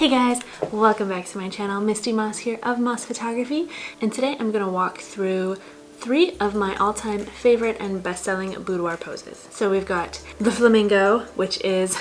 Hey guys, welcome back to my channel. Misty Moss here of Moss Photography, and today I'm going to walk through 3 of my all-time favorite and best-selling boudoir poses. So we've got the flamingo, which is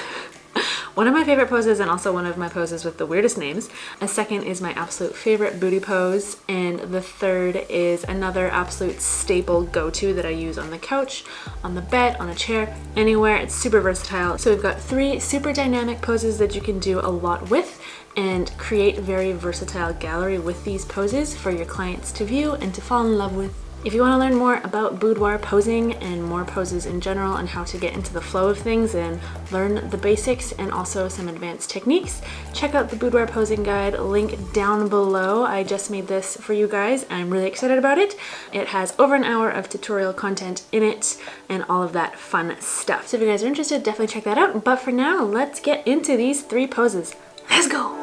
one of my favorite poses and also one of my poses with the weirdest names. A second is my absolute favorite booty pose, and the third is another absolute staple go-to that I use on the couch, on the bed, on a chair, anywhere. It's super versatile. So we've got 3 super dynamic poses that you can do a lot with and create very versatile gallery with these poses for your clients to view and to fall in love with. If you want to learn more about boudoir posing and more poses in general and how to get into the flow of things and learn the basics and also some advanced techniques, check out the boudoir posing guide, link down below. I just made this for you guys. I'm really excited about it. It has over an hour of tutorial content in it and all of that fun stuff. So if you guys are interested, definitely check that out. But for now, let's get into these 3 poses. Let's go!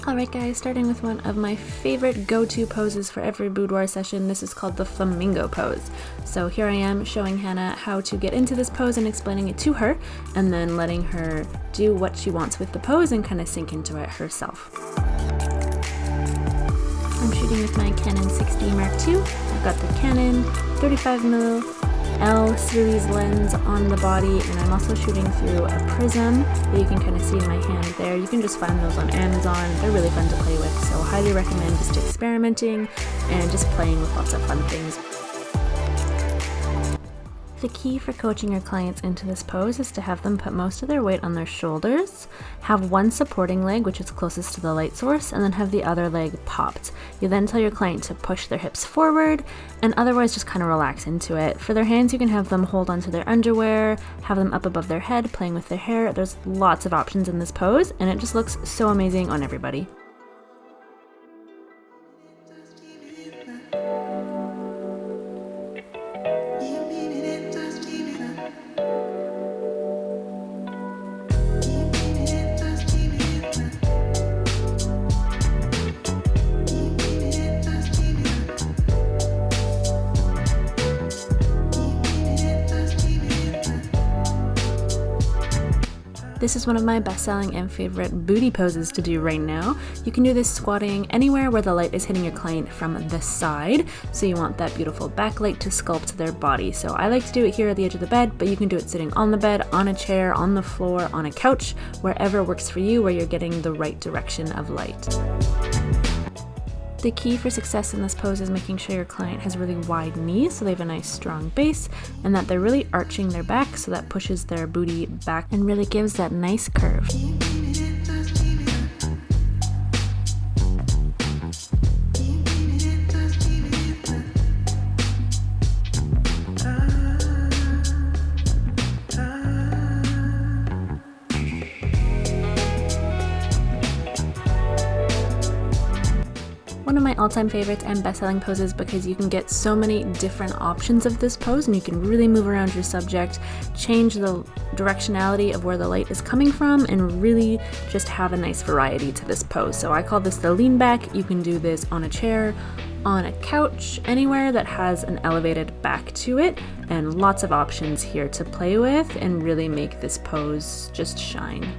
Alright guys, starting with one of my favorite go-to poses for every boudoir session. This is called the flamingo pose. So here I am showing Hannah how to get into this pose and explaining it to her, and then letting her do what she wants with the pose and kind of sink into it herself. I'm shooting with my Canon 6D Mark II. I've got the Canon 35mm L series lens on the body, and I'm also shooting through a prism that you can kind of see in my hand there. You can just find those on Amazon. They're really fun to play with, so highly recommend just experimenting and just playing with lots of fun things. The key for coaching your clients into this pose is to have them put most of their weight on their shoulders, have one supporting leg, which is closest to the light source, and then have the other leg popped. You then tell your client to push their hips forward and otherwise just kind of relax into it. For their hands, you can have them hold onto their underwear, have them up above their head, playing with their hair. There's lots of options in this pose, and it just looks so amazing on everybody. This is one of my best-selling and favorite booty poses to do right now. You can do this squatting anywhere where the light is hitting your client from the side, so you want that beautiful backlight to sculpt their body. So I like to do it here at the edge of the bed, but you can do it sitting on the bed, on a chair, on the floor, on a couch, wherever works for you, where you're getting the right direction of light. The key for success in this pose is making sure your client has really wide knees so they have a nice strong base, and that they're really arching their back so that pushes their booty back and really gives that nice curve. One of my all-time favorites and best-selling poses because you can get so many different options of this pose, and you can really move around your subject, change the directionality of where the light is coming from, and really just have a nice variety to this pose. So I call this the lean back. You can do this on a chair, on a couch, anywhere that has an elevated back to it, and lots of options here to play with and really make this pose just shine.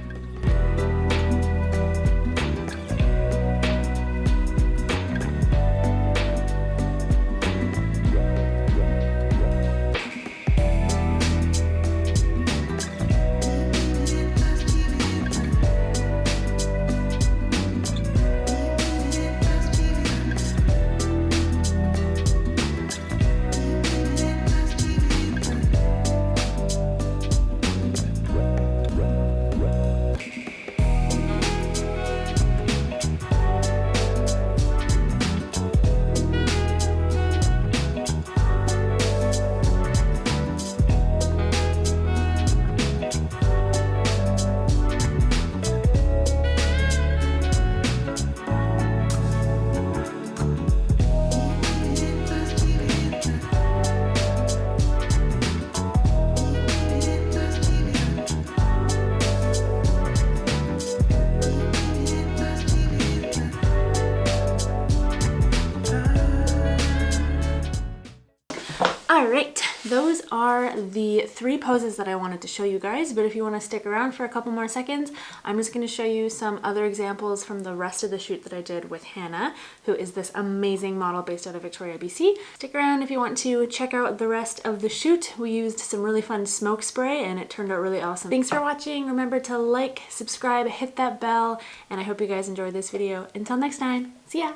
Alright, those are the 3 poses that I wanted to show you guys, but if you want to stick around for a couple more seconds, I'm just going to show you some other examples from the rest of the shoot that I did with Hannah, who is this amazing model based out of Victoria, BC. Stick around if you want to check out the rest of the shoot. We used some really fun smoke spray and it turned out really awesome. Thanks for watching. Remember to like, subscribe, hit that bell, and I hope you guys enjoyed this video. Until next time, see ya!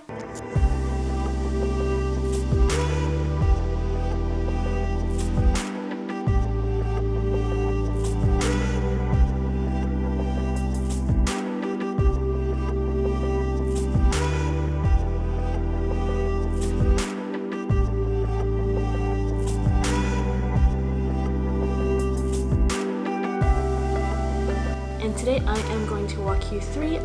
And today I am going to walk you through